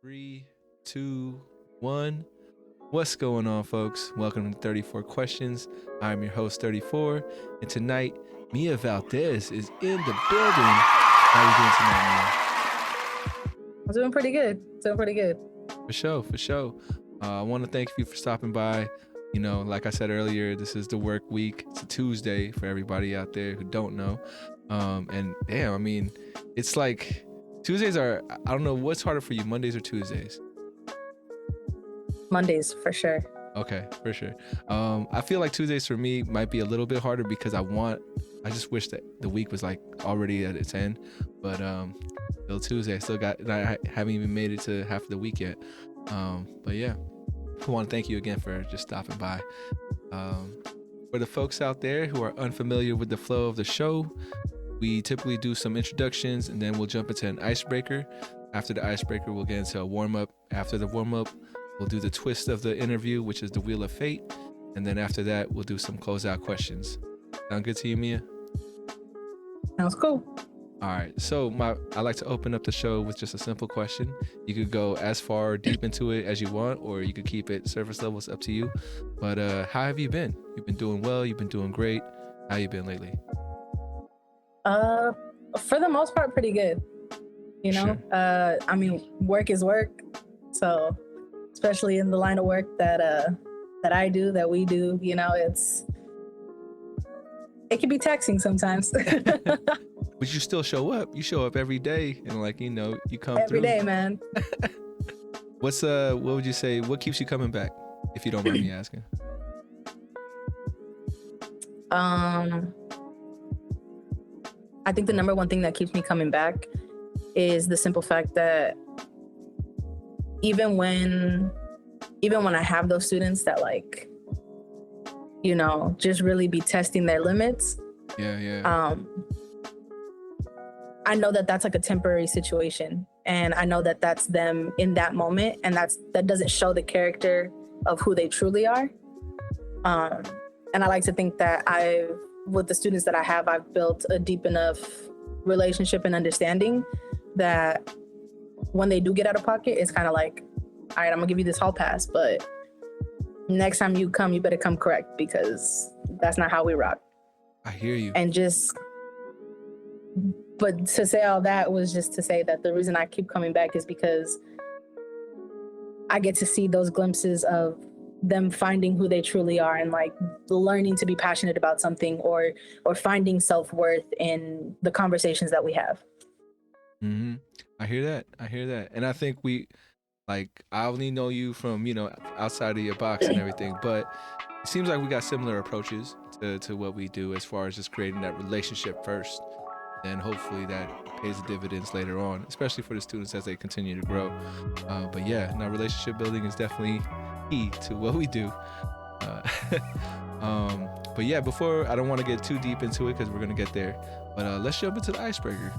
Three, two, one. What's going on, folks? Welcome to 34 Questions. I'm your host, 34, and tonight, Mia Valdez is in the building. How are you doing tonight, Mia? I'm doing pretty good. For sure. I want to thank you for stopping by. You know, like I said earlier, this is the work week. It's a Tuesday for everybody out there who don't know. And damn, I mean, it's like Tuesdays are, I don't know, what's harder for you, Mondays or Tuesdays? Mondays, for sure. Okay, for sure. I feel like Tuesdays for me might be a little bit harder because I just wish that the week was like already at its end. But still Tuesday, I haven't even made it to half of the week yet. But yeah, I want to thank you again for just stopping by. For the folks out there who are unfamiliar with the flow of the show, we typically do some introductions and then we'll jump into an icebreaker. After the icebreaker, we'll get into a warm-up. After the warm-up, we'll do the twist of the interview, which is the Wheel of Fate. And then after that, we'll do some closeout questions. Sound good to you, Mia? Sounds cool. All right. So I like to open up the show with just a simple question. You could go as far deep into it as you want, or you could keep it surface level. It's up to you. But how have you been? You've been doing well. You've been doing great. How you been lately? For the most part, pretty good. You know, Sure. I mean, work is work. So, especially in the line of work that I do, that we do, you know, it can be taxing sometimes. But you still show up. You show up every day, and like, you know, you come Every through. day, man. What would you say? What keeps you coming back? If you don't mind me asking. I think the number one thing that keeps me coming back is the simple fact that even when I have those students that, like, you know, just really be testing their limits. Yeah. I know that that's like a temporary situation, and I know that that's them in that moment, and that doesn't show the character of who they truly are. And I like to think that with the students that I have, I've built a deep enough relationship and understanding that when they do get out of pocket, it's kind of like, all right, I'm gonna give you this hall pass, but next time you come, you better come correct, because that's not how we rock. I hear you. But to say all that was just to say that the reason I keep coming back is because I get to see those glimpses of them finding who they truly are, and like learning to be passionate about something, or finding self-worth in the conversations that we have. Mm-hmm. I hear that. And I think I only know you from, you know, outside of your box and everything, but it seems like we got similar approaches to what we do as far as just creating that relationship first. And hopefully that pays the dividends later on, especially for the students as they continue to grow. But yeah, now relationship building is definitely key to what we do. But yeah, I don't want to get too deep into it because we're going to get there. But let's jump into the icebreaker.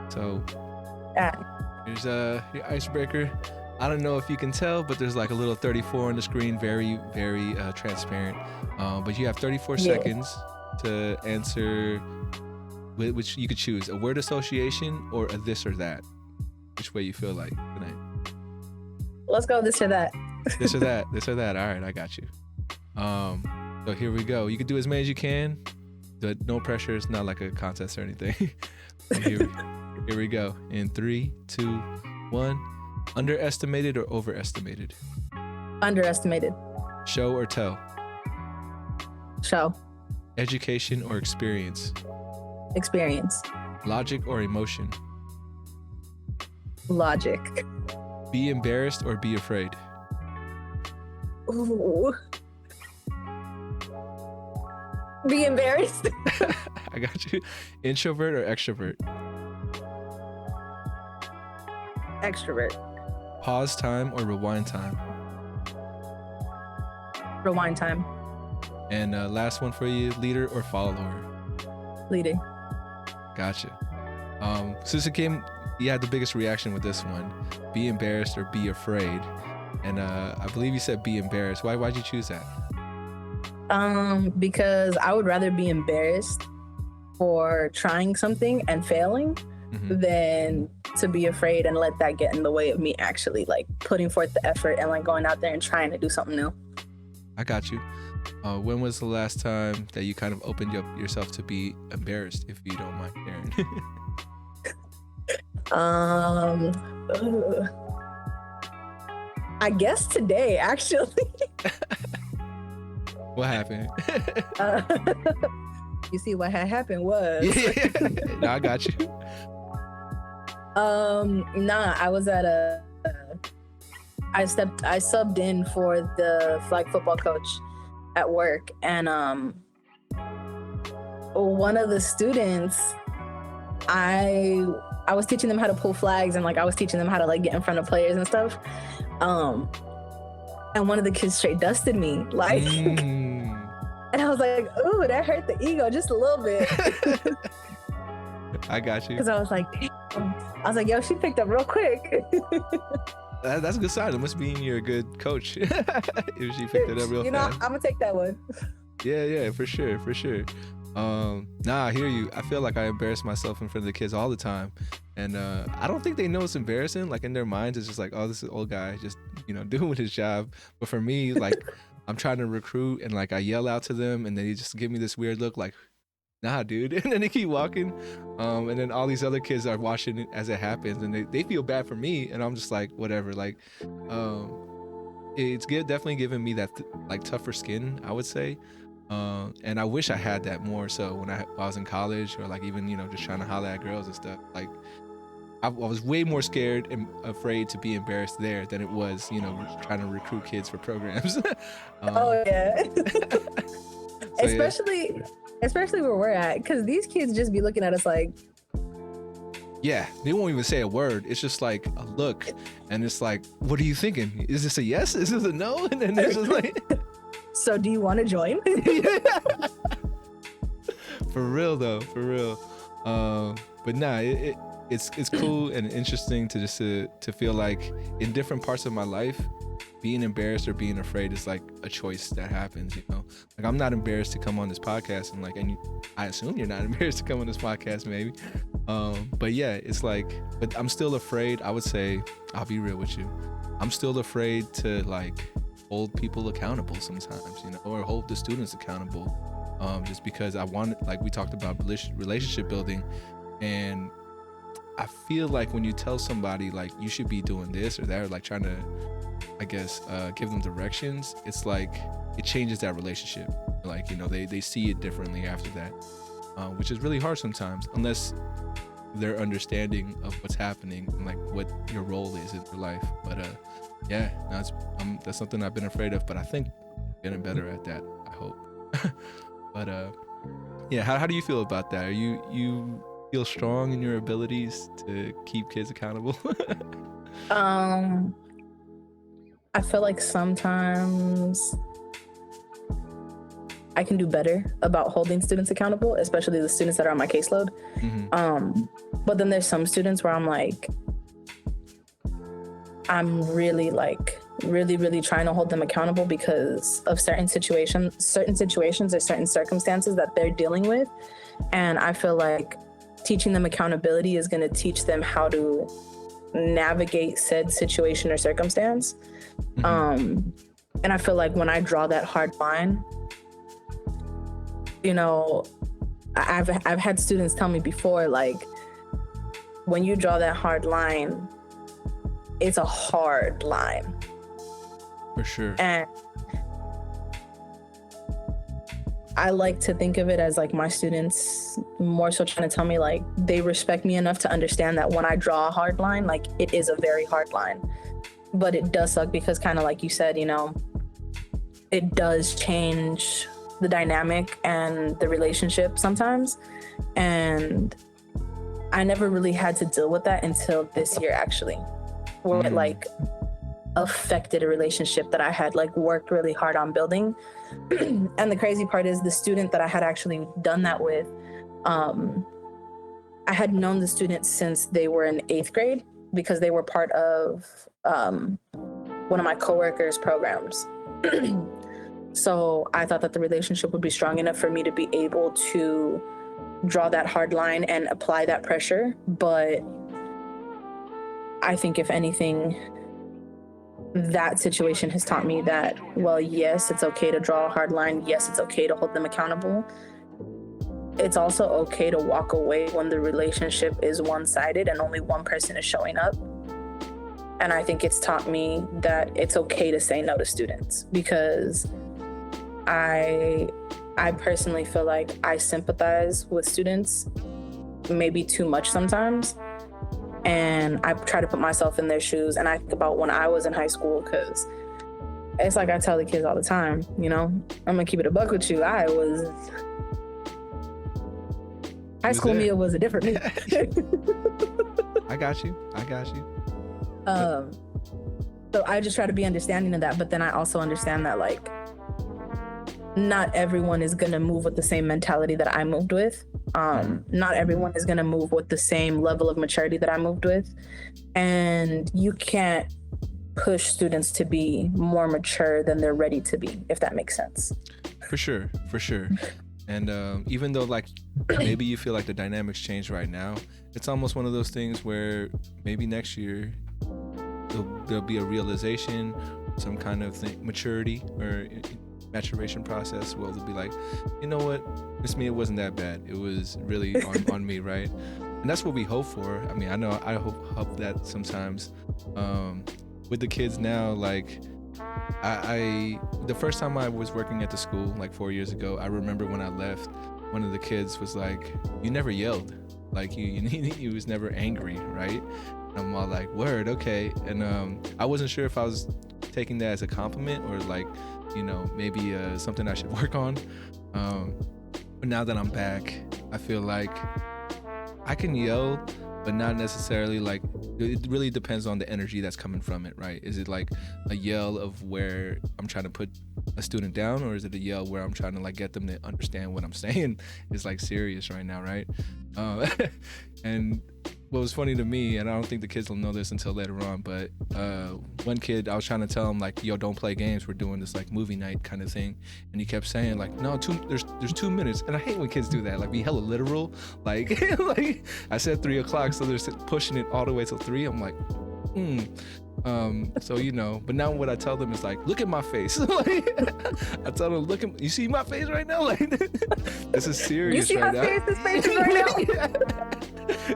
So here's your icebreaker. I don't know if you can tell, but there's like a little 34 on the screen, very, very transparent. But you have 34 seconds to answer, which you could choose a word association or a this or that. Which way you feel like tonight? Let's go this or that. This or that. All right, I got you. So here we go. You can do as many as you can. No pressure. It's not like a contest or anything. Here we go. In 3, 2, 1. Underestimated or overestimated? Underestimated. Show or tell? Show. Education or experience? Experience. Logic or emotion? Logic. Be embarrassed or be afraid? Ooh. Be embarrassed. I got you. Introvert or extrovert? Extrovert. Pause time or rewind time? Rewind time. And last one for you, leader or follower? Leading. Gotcha. Since it came, you had the biggest reaction with this one. Be embarrassed or be afraid. And I believe you said be embarrassed. Why'd you choose that? Because I would rather be embarrassed for trying something and failing than to be afraid and let that get in the way of me actually like putting forth the effort and like going out there and trying to do something new. I got you. When was the last time that you kind of opened up yourself to be embarrassed, if you don't mind sharing? I guess today, actually. What happened? You see, what had happened was. No, I got you. I was at I subbed in for the flag football coach at work, and one of the students, I was teaching them how to pull flags, and like I was teaching them how to like get in front of players and stuff. And one of the kids straight dusted me, like, and I was like, ooh, that hurt the ego just a little bit. I got you. Because I was like, yo, she picked up real quick. That's a good sign. It must mean you're a good coach if she picked it up real fast. I'm gonna take that one. Yeah, for sure. I hear you. I feel like I embarrass myself in front of the kids all the time, and I don't think they know it's embarrassing. Like in their minds, it's just like, oh, this is old guy just doing his job. But for me, like I'm trying to recruit, and like I yell out to them, and they just give me this weird look, like, nah, dude. And then they keep walking, and then all these other kids are watching it as it happens, and they feel bad for me, and I'm just like, whatever. Like, it's definitely giving me that like tougher skin, I would say. And I wish I had that more so when I was in college, or like even just trying to holler at girls and stuff. Like I was way more scared and afraid to be embarrassed there than it was trying to recruit kids for programs. Oh yeah. So, especially where we're at, because these kids just be looking at us like, yeah, they won't even say a word. It's just like a look, and it's like, what are you thinking? Is this a yes? Is this a no? And then it's just like, so do you want to join? For real though, for real. But nah, it's cool and interesting to just to feel like in different parts of my life, being embarrassed or being afraid is like a choice that happens. Like I'm not embarrassed to come on this podcast, and I assume you're not embarrassed to come on this podcast, maybe. But yeah, it's like, but I'm still afraid. I would say, I'll be real with you, I'm still afraid to like hold people accountable sometimes, or hold the students accountable, just because I want, like we talked about relationship building, and I feel like when you tell somebody like you should be doing this or that, or like trying to, I guess, give them directions, it's like it changes that relationship. Like they see it differently after that, which is really hard sometimes, unless they're understanding of what's happening and like what your role is in your life. But yeah, no, that's something I've been afraid of, but I think getting better at that, I hope. But yeah, how do you feel about that? Are you feel strong in your abilities to keep kids accountable? I feel like sometimes I can do better about holding students accountable, especially the students that are on my caseload. Mm-hmm. But then there's some students where I'm like, I'm really trying to hold them accountable because of certain situations or certain circumstances that they're dealing with. And I feel like teaching them accountability is going to teach them how to navigate said situation or circumstance. Mm-hmm. And I feel like when I draw that hard line, I've had students tell me before, like, when you draw that hard line, it's a hard line. For sure. And I like to think of it as like my students more so trying to tell me like they respect me enough to understand that when I draw a hard line, like it is a very hard line. But it does suck because kind of like you said, it does change the dynamic and the relationship sometimes. And I never really had to deal with that until this year, actually, where it like affected a relationship that I had like worked really hard on building. And the crazy part is the student that I had actually done that with, I had known the student since they were in 8th grade because they were part of one of my coworkers' programs. So I thought that the relationship would be strong enough for me to be able to draw that hard line and apply that pressure. But I think if anything, that situation has taught me that, well, yes, it's okay to draw a hard line. Yes, it's okay to hold them accountable. It's also okay to walk away when the relationship is one-sided and only one person is showing up. And I think it's taught me that it's okay to say no to students, because I personally feel like I sympathize with students maybe too much sometimes. And I try to put myself in their shoes, and I think about when I was in high school, because it's like I tell the kids all the time, you know, I'm gonna keep it a buck with you. High school Mia was a different me. I got you. So I just try to be understanding of that, but then I also understand that, like, not everyone is gonna move with the same mentality that I moved with. Not everyone is gonna move with the same level of maturity that I moved with. And you can't push students to be more mature than they're ready to be, if that makes sense. For sure. And even though, like, maybe you feel like the dynamics change right now, it's almost one of those things where maybe next year there'll be a realization, some kind of maturity or maturation process where they'll be like, you know what, Miss Mia wasn't that bad. It was really on me, right? And that's what we hope for. I mean, I hope that sometimes with the kids now, like, I the first time I was working at the school, like 4 years ago, I remember when I left, one of the kids was like, you never yelled, like he was never angry, right? And I'm all like, word, okay. And I wasn't sure if I was taking that as a compliment or, like, you know, maybe something I should work on. But now that I'm back, I feel like I can yell, but not necessarily, like, it really depends on the energy that's coming from it, right? Is it like a yell of where I'm trying to put a student down, or is it a yell where I'm trying to, like, get them to understand what I'm saying is, like, serious right now, right? And what was funny to me, and I don't think the kids will know this until later on, but one kid, I was trying to tell him, like, yo, don't play games, we're doing this, like, movie night kind of thing, and he kept saying, like, no, there's 2 minutes. And I hate when kids do that, like, be hella literal, like like I said 3 o'clock, so they're pushing it all the way till 3. I'm like, so, you know, but now what I tell them is, like, look at my face. Like, I tell them, you see my face right now? Like, this is serious. You see right how now. serious this face is right now? Yeah.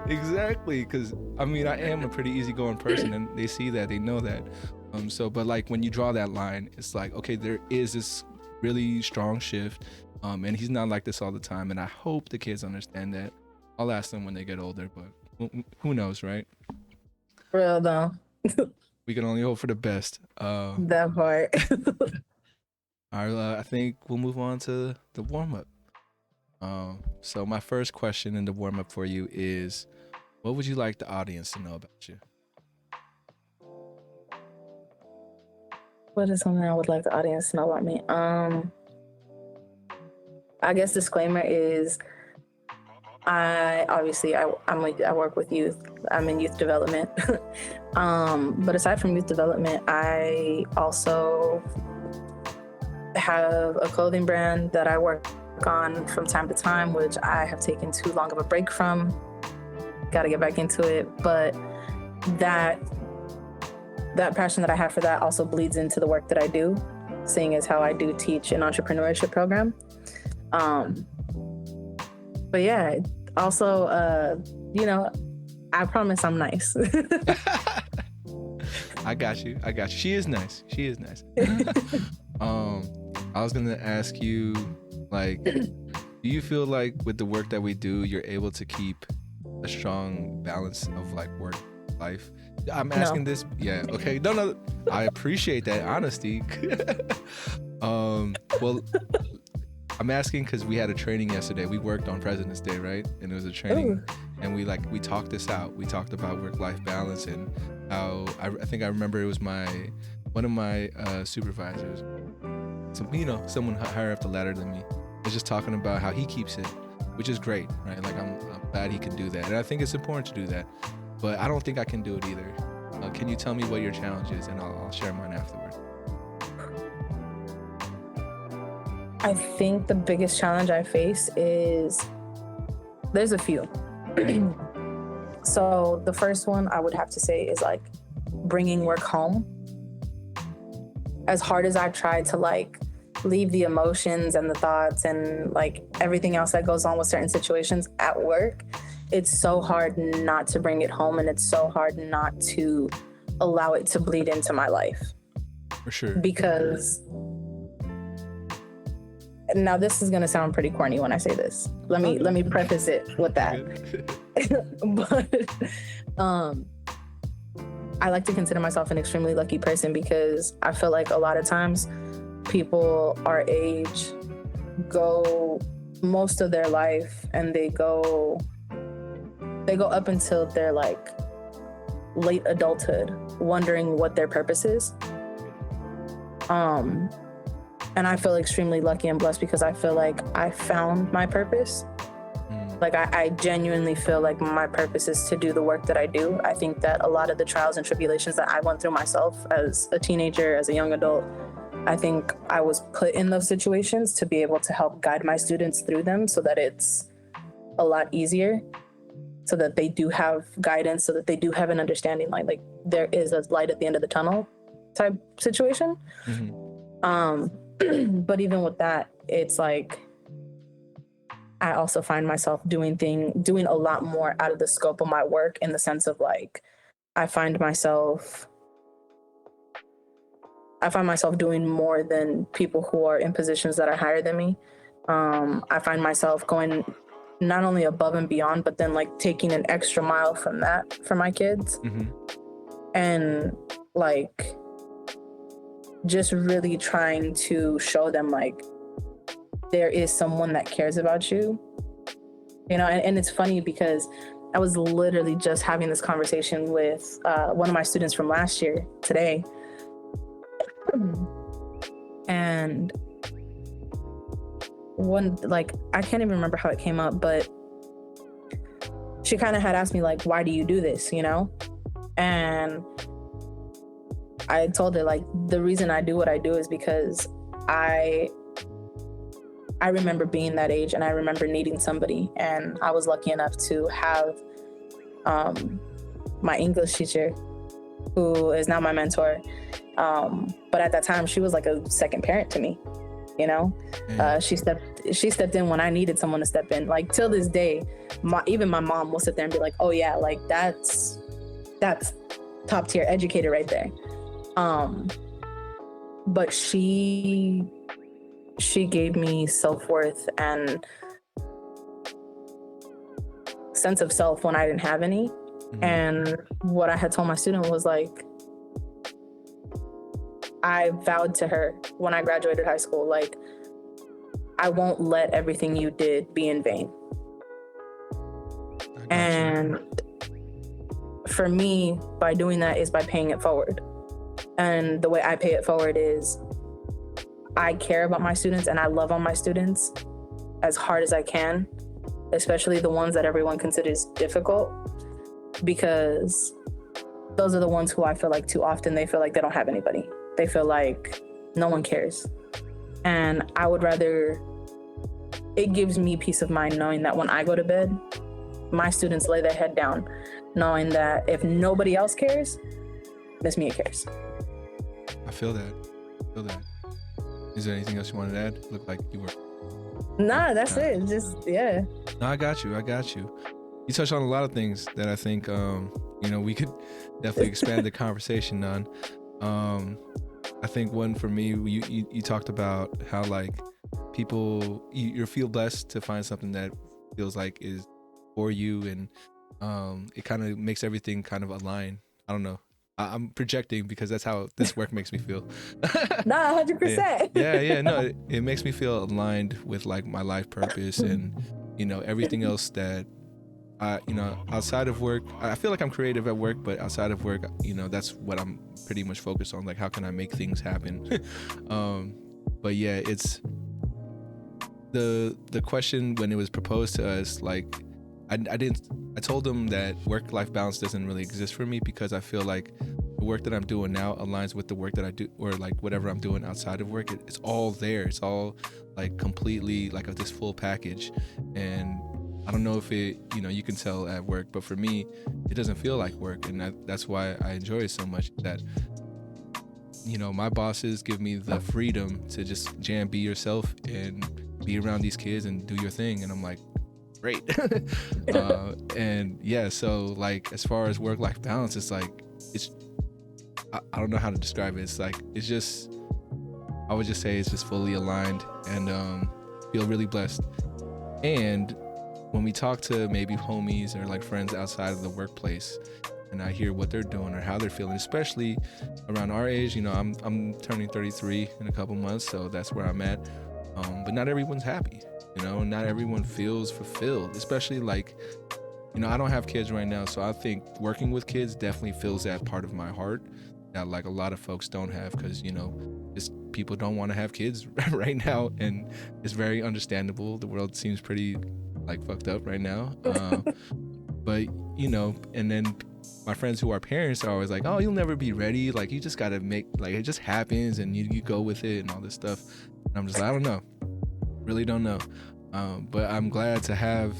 Exactly, because I mean, I am a pretty easygoing person, and they see that, they know that. So, but, like, when you draw that line, it's like, okay, there is this really strong shift, and he's not like this all the time, and I hope the kids understand that. I'll ask them when they get older, but who knows, right? Real though. We can only hope for the best. That part. All right, I think we'll move on to the warm-up. So my first question in the warm-up for you is, what would you like the audience to know about you? What is something I would like the audience to know about me? I guess disclaimer is, I work with youth. I'm in youth development. But aside from youth development, I also have a clothing brand that I work on from time to time, which I have taken too long of a break from. Got to get back into it. But that passion that I have for that also bleeds into the work that I do, seeing as how I do teach an entrepreneurship program. But yeah, also, you know, I promise I'm nice. I got you. She is nice. I was gonna ask you, like, do you feel like with the work that we do, you're able to keep a strong balance of, like, work life? I'm asking this. Yeah. Okay. No. I appreciate that honesty. Well, I'm asking because we had a training yesterday. We worked on President's Day, right? And it was a training, and we talked this out. We talked about work-life balance and how I think I remember it was one of my supervisors, someone higher up the ladder than me, was just talking about how he keeps it, which is great, right? Like, I'm glad he can do that, and I think it's important to do that. But I don't think I can do it either. Can you tell me what your challenge is, and I'll share mine afterward. I think the biggest challenge I face is, there's a few. So the first one I would have to say is like bringing work home. As hard as I tried to like leave the emotions and the thoughts and like everything else that goes on with certain situations at work, it's so hard not to bring it home, and it's so hard not to allow it to bleed into my life. For sure. Because now this is gonna sound pretty corny when I say this. Let me preface it with that. But I like to consider myself an extremely lucky person, because I feel like a lot of times people our age go most of their life and they go up until they're like late adulthood wondering what their purpose is. And I feel extremely lucky and blessed because I feel like I found my purpose. Like I genuinely feel like my purpose is to do the work that I do. I think that a lot of the trials and tribulations that I went through myself as a teenager, as a young adult, I think I was put in those situations to be able to help guide my students through them so that it's a lot easier, so that they do have guidance, so that they do have an understanding, like there is a light at the end of the tunnel type situation. But even with that, it's like I also find myself doing a lot more out of the scope of my work, in the sense of like I find myself doing more than people who are in positions that are higher than me. I find myself going not only above and beyond, but then like taking an extra mile from that for my kids. And like just really trying to show them like there is someone that cares about you, you know. And it's funny because I was literally just having this conversation with one of my students from last year today, and one, like, I can't even remember how it came up, but she kind of had asked me like, why do you do this, you know? And I told her like, the reason I do what I do is because I remember being that age, and I remember needing somebody, and I was lucky enough to have my English teacher, who is now my mentor. But at that time, she was like a second parent to me, you know. She stepped in when I needed someone to step in. Like till this day, even my mom will sit there and be like, "Oh yeah, like that's top tier educator right there." But she gave me self-worth and sense of self when I didn't have any. And what I had told my student was like, I vowed to her when I graduated high school, like, I won't let everything you did be in vain. And for me, by doing that is by paying it forward. And the way I pay it forward is I care about my students and I love on my students as hard as I can, especially the ones that everyone considers difficult, because those are the ones who I feel like too often they feel like they don't have anybody. They feel like no one cares. And I would rather, it gives me peace of mind knowing that when I go to bed, my students lay their head down, knowing that if nobody else cares, Miss Mia cares. I feel that. Is there anything else you wanted to add? Looked like you were. Nah, that's it. Just, yeah. No, I got you. You touched on a lot of things that I think, we could definitely expand the conversation on. I think one for me, you talked about how like people, you feel blessed to find something that feels like is for you, and it kind of makes everything kind of align. I don't know. I'm projecting because that's how this work makes me feel. Nah, 100%. Yeah. No, it makes me feel aligned with like my life purpose and, everything else that outside of work. I feel like I'm creative at work, but outside of work, that's what I'm pretty much focused on. Like, how can I make things happen? But yeah, it's the question when it was proposed to us, like, I told them that work-life balance doesn't really exist for me because I feel like the work that I'm doing now aligns with the work that I do, or like whatever I'm doing outside of work. It's all there. It's all like completely like this full package. And I don't know if it, you can tell at work, but for me, it doesn't feel like work. And that's why I enjoy it so much, that, my bosses give me the freedom to just be yourself and be around these kids and do your thing. And I'm like, great. And yeah, so like, as far as work-life balance, it's like, I don't know how to describe it. It's like, I would just say it's just fully aligned, and feel really blessed. And when we talk to maybe homies or like friends outside of the workplace, and I hear what they're doing or how they're feeling, especially around our age, I'm turning 33 in a couple months, so that's where I'm at. But not everyone's happy, not everyone feels fulfilled, especially like, I don't have kids right now, so I think working with kids definitely fills that part of my heart that like a lot of folks don't have, because just people don't want to have kids right now, and it's very understandable. The world seems pretty like fucked up right now. But and then my friends who are parents are always like, oh, you'll never be ready, like you just gotta make, like it just happens and you go with it and all this stuff. And I'm just like, I don't know, really don't know. But I'm glad to have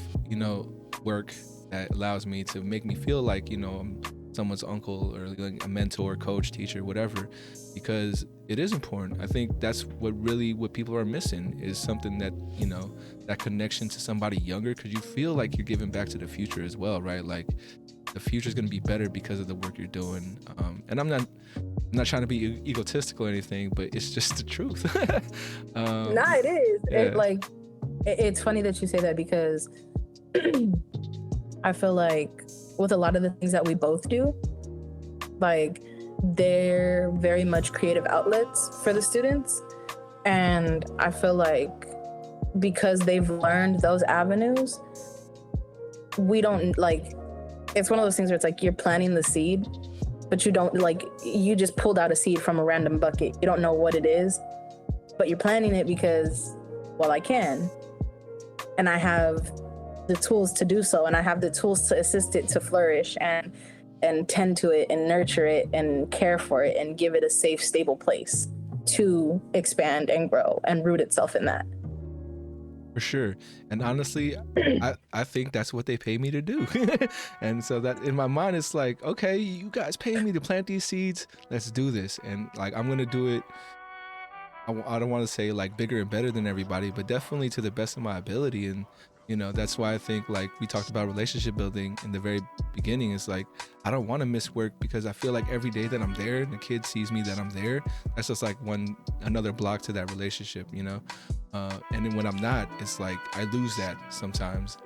work that allows me to make me feel like I'm someone's uncle or like a mentor, coach, teacher, whatever, because it is important. I think that's what people are missing, is something that that connection to somebody younger, because you feel like you're giving back to the future as well, right? Like the future is going to be better because of the work you're doing. And I'm not trying to be egotistical or anything, but it's just the truth. Nah, it is. Yeah. It's funny that you say that, because I feel like with a lot of the things that we both do, like they're very much creative outlets for the students. And I feel like because they've learned those avenues, we don't like, it's one of those things where it's like you're planting the seed, but you don't like, you just pulled out a seed from a random bucket. You don't know what it is, but you're planting it because, well, I can. And I have the tools to do so, and I have the tools to assist it to flourish and tend to it and nurture it and care for it and give it a safe, stable place to expand and grow and root itself in that. For sure. And honestly, I think that's what they pay me to do. And so that in my mind, it's like, okay, you guys pay me to plant these seeds, let's do this. And like, I'm going to do it. I don't want to say like bigger and better than everybody, but definitely to the best of my ability. And that's why I think, like we talked about relationship building in the very beginning, it's like I don't want to miss work, because I feel like every day that I'm there and the kid sees me that I'm there, that's just like another block to that relationship, and then when I'm not, it's like I lose that sometimes.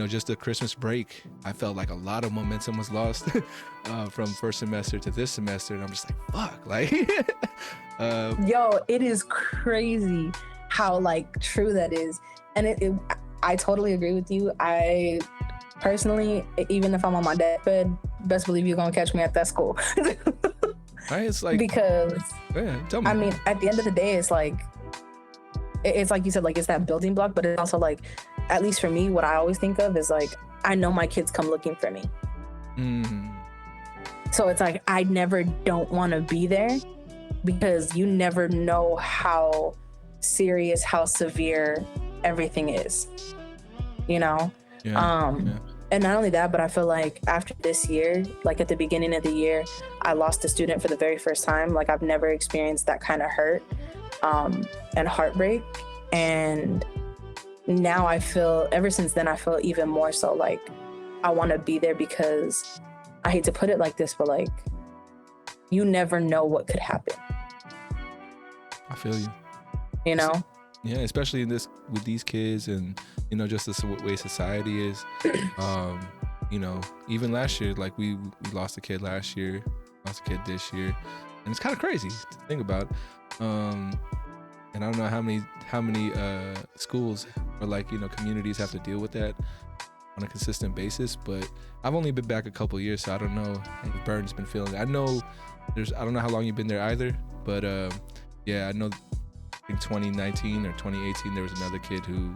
Just the Christmas break, I felt like a lot of momentum was lost from first semester to this semester, and I'm just like, fuck, like yo, it is crazy how like true that is. And I totally agree with you. I personally, even if I'm on my deathbed, best believe you're gonna catch me at that school. Right? It's like, because tell me. I mean, at the end of the day, it's like you said, like it's that building block, but it's also like, at least for me, what I always think of is like, I know my kids come looking for me. Mm-hmm. So it's like, I never don't want to be there, because you never know how serious, how severe everything is, Yeah. And not only that, but I feel like after this year, like at the beginning of the year, I lost a student for the very first time. Like I've never experienced that kind of hurt and heartbreak. And now ever since then, I feel even more so like I want to be there, because I hate to put it like this, but like you never know what could happen. I feel you. Yeah, especially with these kids, and just the way society is. Even last year, like we lost a kid last year, lost a kid this year, and it's kind of crazy to think about. And I don't know how many schools or like communities have to deal with that on a consistent basis. But I've only been back a couple of years, so I don't know if Burns been feeling it. I don't know how long you've been there either, but yeah, I know. In 2019 or 2018, there was another kid who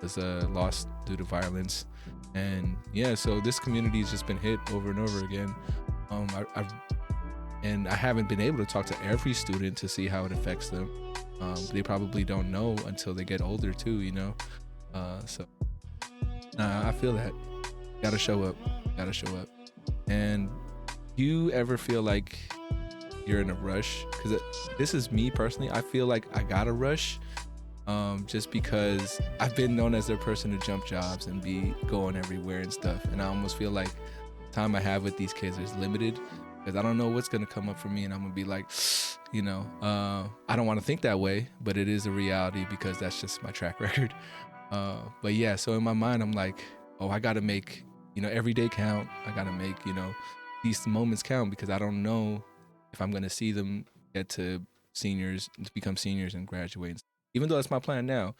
was lost due to violence, and yeah, so this community has just been hit over and over again. I haven't been able to talk to every student to see how it affects them. They probably don't know until they get older too, so I feel that. Gotta show up. Gotta show up. And you ever feel like you're in a rush? Because this is me personally. I feel like I gotta rush, just because I've been known as the person to jump jobs and be going everywhere and stuff. And I almost feel like the time I have with these kids is limited because I don't know what's gonna come up for me, and I'm gonna be like, I don't want to think that way, but it is a reality because that's just my track record. But yeah, so in my mind, I'm like, oh, I gotta make every day count. I gotta make these moments count because I don't know if I'm gonna see them get to become seniors and graduate. Even though that's my plan now.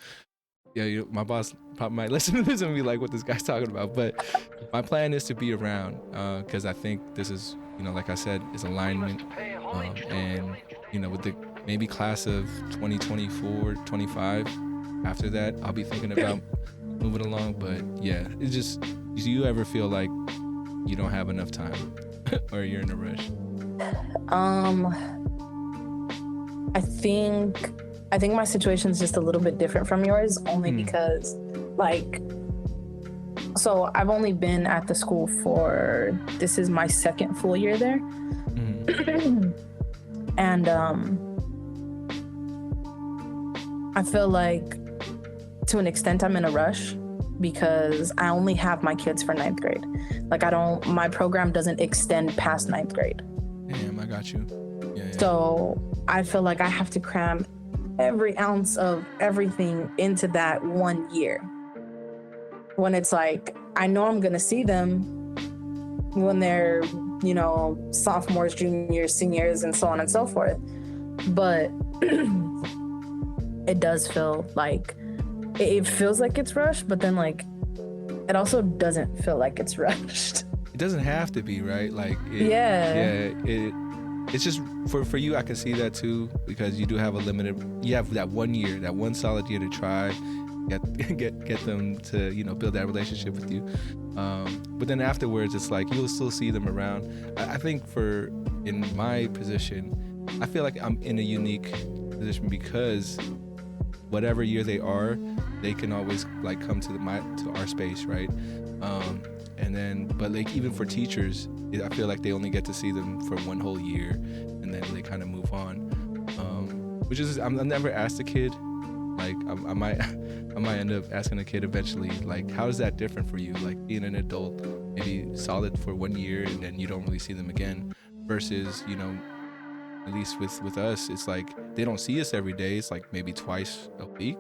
Yeah, my boss probably might listen to this and be like, what this guy's talking about. But my plan is to be around because I think this is, like I said, is alignment. And, with the maybe class of 2024, 25, after that, I'll be thinking about moving along. But yeah, it's just, do you ever feel like you don't have enough time or you're in a rush? I think my situation is just a little bit different from yours, only because, so I've only been at the school this is my second full year there. And I feel like to an extent I'm in a rush because I only have my kids for 9th grade. My program doesn't extend past 9th grade. Damn, I got you. Yeah. So I feel like I have to cram every ounce of everything into that 1 year. When it's like, I know I'm gonna see them when they're, sophomores, juniors, seniors, and so on and so forth. But it does feel like, it feels like it's rushed, but then it also doesn't feel like it's rushed. It doesn't have to be, right? It's just for you, I can see that too, because you do have you have that 1 year, that one solid year to try, get them to, build that relationship with you. But then afterwards, it's like, you'll still see them around. I think in my position, I feel like I'm in a unique position because whatever year they are, they can always come to our space, right? But even for teachers, I feel like they only get to see them for one whole year, and then they kind of move on. Which is, I'm never asked a kid. I might end up asking a kid eventually, how is that different for you? Being an adult, maybe solid for 1 year, and then you don't really see them again, versus, at least with us, it's they don't see us every day. It's maybe twice a week.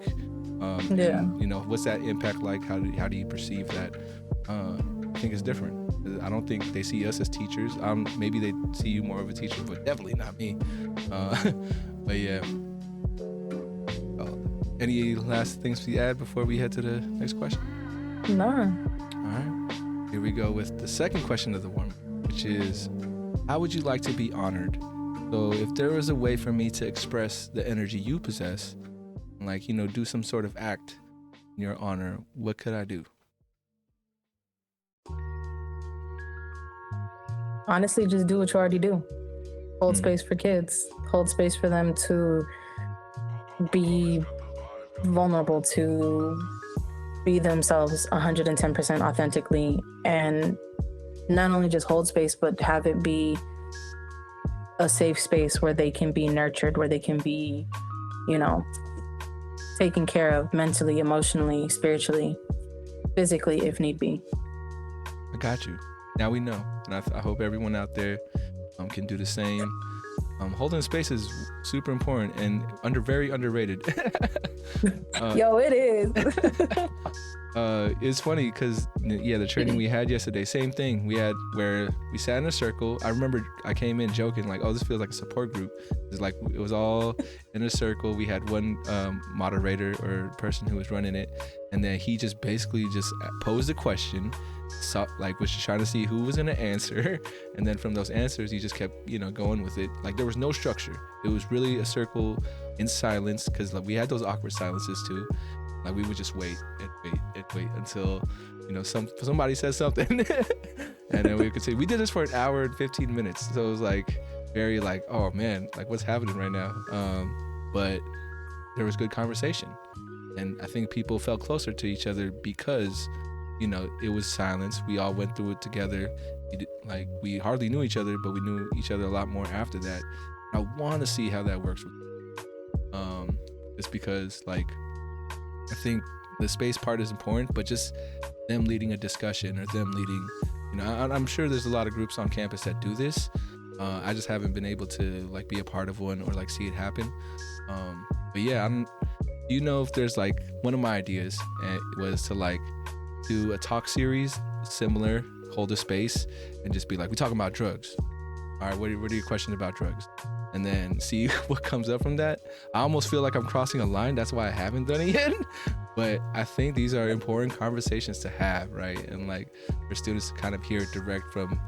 And, what's that impact like? How do you perceive that? I think it's different. I don't think they see us as teachers. Maybe they see you more of a teacher, but definitely not me. But yeah. Any last things to add before we head to the next question? No. All right. Here we go with the second question of the warm, which is, how would you like to be honored? So if there was a way for me to express the energy you possess, do some sort of act in your honor, what could I do? Honestly, just do what you already do. Hold space for kids. Hold space for them to be vulnerable, to be themselves 110% authentically, and not only just hold space, but have it be a safe space where they can be nurtured, where they can be, taken care of mentally, emotionally, spiritually, physically, if need be. I got you. Now we know, and I hope everyone out there can do the same. Holding space is super important and very underrated. Yo, it is. It's funny because the training we had yesterday, same thing. We had where we sat in a circle. I remember I came in joking this feels like a support group. It was all in a circle. We had one moderator or person who was running it, and then he just basically posed a question. Was just trying to see who was gonna answer, and then from those answers he just kept going with it. There was no structure. It was really a circle in silence, because we had those awkward silences too. We would just wait until somebody says something and then we could say we did this for an hour and 15 minutes, so it was very oh man, what's happening right now. But there was good conversation, and I think people felt closer to each other because it was silence. We all went through it together. We hardly knew each other, but we knew each other a lot more after that. I want to see how that works with just because I think the space part is important, but just them leading a discussion or them leading, I'm sure there's a lot of groups on campus that do this. I just haven't been able to be a part of one or see it happen. But yeah, if there's one of my ideas was to do a talk series similar, hold a space and just be we talking about drugs. All right, what are your questions about drugs? And then see what comes up from that. I almost feel like I'm crossing a line. That's why I haven't done it yet. But I think these are important conversations to have, right? And for students to kind of hear it direct from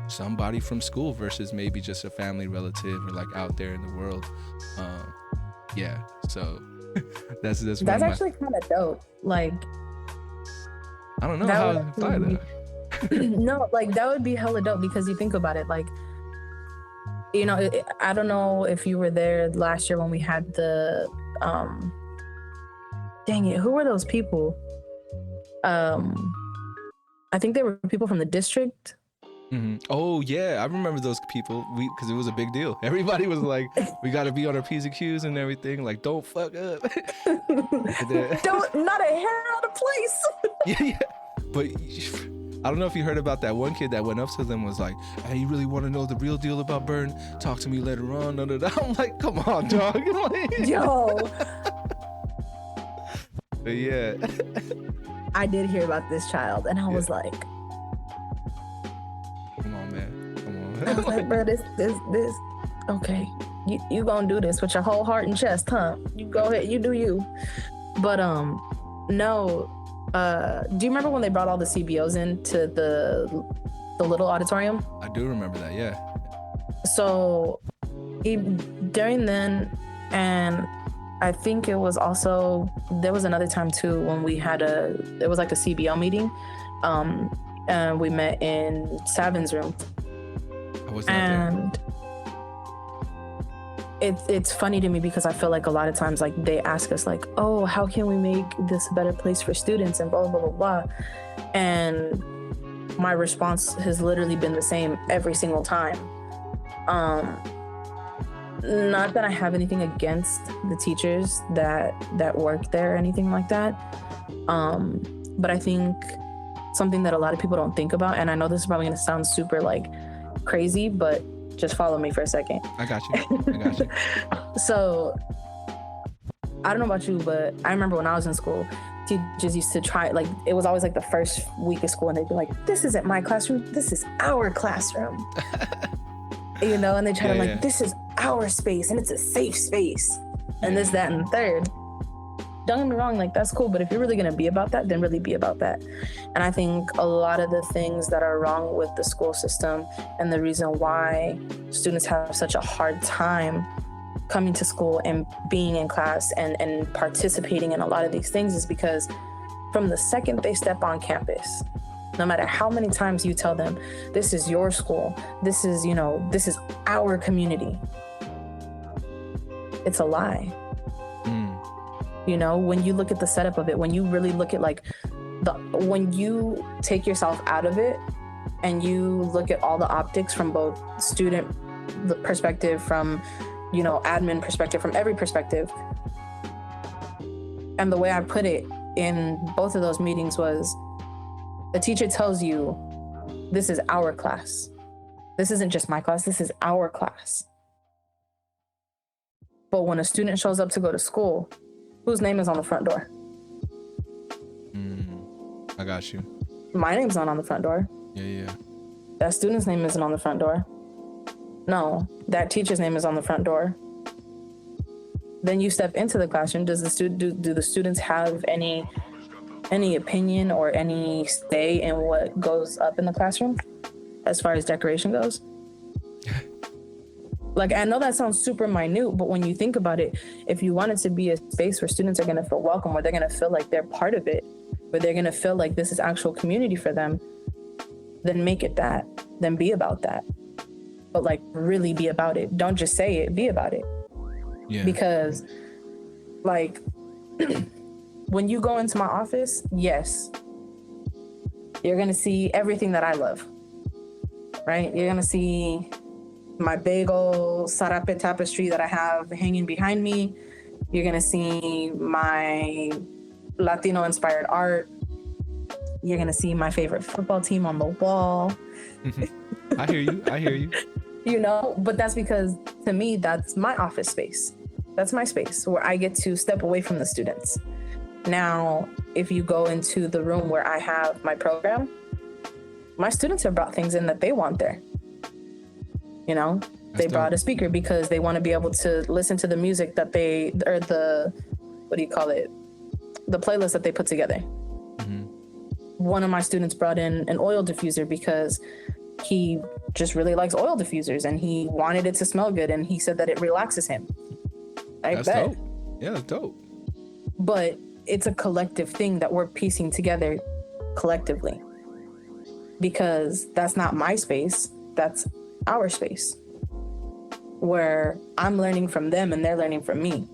somebody from school versus maybe just a family relative or out there in the world. Yeah, so that's actually kind of dope. I don't know how to apply that. No, that would be hella dope because you think about it, I don't know if you were there last year when we had the dang it, who were those people? I think they were people from the district. Mm-hmm. Oh yeah, I remember those people. Because it was a big deal. Everybody was we got to be on our P's and Q's and everything. Don't fuck up. Not a hair out of place. Yeah. But I don't know if you heard about that one kid that went up to them was hey, you really want to know the real deal about Burn? Talk to me later on. I'm come on, dog. Yo. But yeah. I did hear about this child and I was come on, man. Come on. I was bro, this. Okay. You gonna do this with your whole heart and chest, huh? You go ahead, you do you. But no. Do you remember when they brought all the CBOs into the little auditorium? I do remember that, yeah. So during then, and I think it was also, there was another time too when we had it was a CBO meeting, and we met in Savin's room. I was not there. It's funny to me because I feel a lot of times they ask us oh, how can we make this a better place for students and blah blah blah blah, and my response has literally been the same every single time. Not that I have anything against the teachers that work there or anything like that, but I think something that a lot of people don't think about, and I know this is probably going to sound super crazy, but just follow me for a second. I got you. So I don't know about you, but I remember when I was in school, teachers used to try, it was always the first week of school and they'd be this isn't my classroom, this is our classroom. And they try to this is our space and it's a safe space and this, that, and the third. Don't get me wrong, that's cool, but if you're really gonna be about that, then really be about that. And I think a lot of the things that are wrong with the school system and the reason why students have such a hard time coming to school and being in class and participating in a lot of these things is because from the second they step on campus, no matter how many times you tell them, this is your school, this is our community, it's a lie. When you look at the setup of it, when you really look at when you take yourself out of it and you look at all the optics from both student perspective, from admin perspective, from every perspective, and the way I put it in both of those meetings was, the teacher tells you, this is our class, this isn't just my class, this is our class. But when a student shows up to go to school, whose name is on the front door? I got you. My name's not on the front door. Yeah. That student's name isn't on the front door. No, that teacher's name is on the front door. Then you step into the classroom. Does the do the students have any opinion or any say in what goes up in the classroom as far as decoration goes? I know that sounds super minute, but when you think about it, if you want it to be a space where students are going to feel welcome, where they're going to feel like they're part of it, where they're going to feel like this is actual community for them, then make it that. Then be about that. But really be about it. Don't just say it, be about it. Yeah. Because when you go into my office, yes, you're going to see everything that I love, right? You're going to see my bagel sarape tapestry that I have hanging behind me. You're going to see my Latino inspired art. You're going to see my favorite football team on the wall. I hear you. You know, but that's because to me, that's my office space. That's my space where I get to step away from the students. Now, if you go into the room where I have my program, my students have brought things in that they want there. You know, they brought a speaker because they want to be able to listen to the music that or the, what do you call it? The playlist that they put together. Mm-hmm. One of my students brought in an oil diffuser because he just really likes oil diffusers and he wanted it to smell good. And he said that it relaxes him. That's dope. Yeah, that's dope. But it's a collective thing that we're piecing together collectively, because that's not my space. That's our space where I'm learning from them and they're learning from me.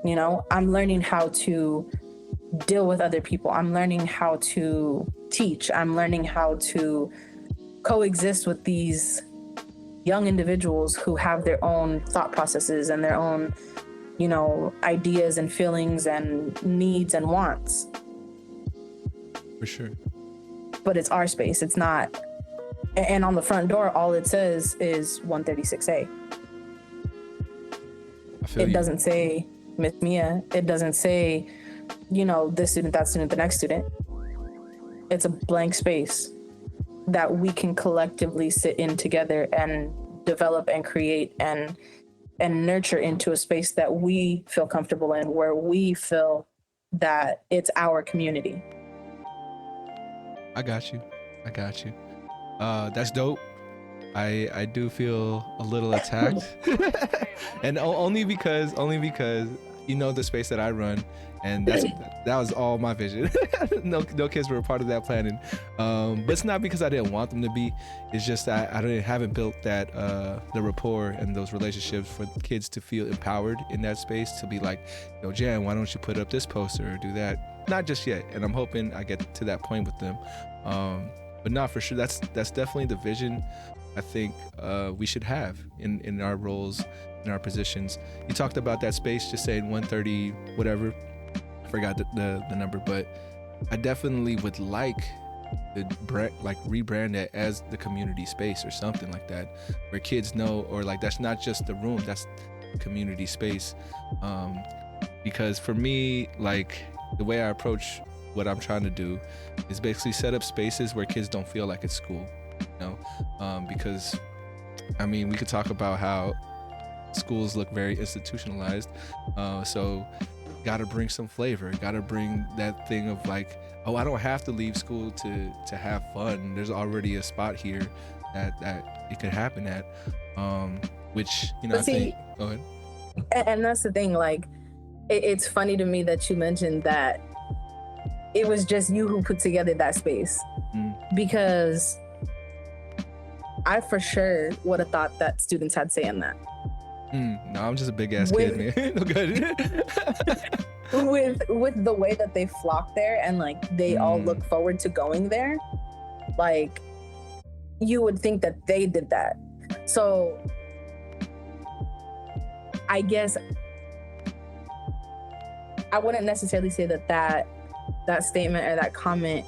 You know, I'm learning how to deal with other people. I'm learning how to teach. I'm learning how to coexist with these young individuals who have their own thought processes and their own, you know, ideas and feelings and needs and wants. For sure. But it's our space. It's not. And on the front door, all it says is 136A. It doesn't say Miss Mia. It doesn't say, you know, this student, that student, the next student. It's a blank space that we can collectively sit in together and develop and create and nurture into a space that we feel comfortable in, where we feel that it's our community. I got you. That's dope. I do feel a little attacked, and only because you know the space that I run, and that was all my vision. no kids were a part of that planning, but it's not because I didn't want them to be. It's just I haven't built that the rapport and those relationships for kids to feel empowered in that space, to be like, yo, Jan, why don't you put up this poster or do that? Not just yet, and I'm hoping I get to that point with them. But not for sure. That's definitely the vision I think we should have in our roles, in our positions. You talked about that space, just saying 130 whatever. I forgot the number, but I definitely would like to rebrand it as the community space or something like that, where kids know, or like that's not just the room, that's community space. Because for me, like the way I approach what I'm trying to do is basically set up spaces where kids don't feel like it's school, you know? Because I mean, we could talk about how schools look very institutionalized, so gotta bring some flavor, gotta bring that thing of like, oh, I don't have to leave school to have fun. There's already a spot here that it could happen at, which, you know, I think, go ahead. And that's the thing, like, it's funny to me that you mentioned that it was just you who put together that space, because I for sure would have thought that students had say in that. No, I'm just a big ass kid, man. No good. with the way that they flock there and like they all look forward to going there, like you would think that they did that. So I guess I wouldn't necessarily say that statement or that comment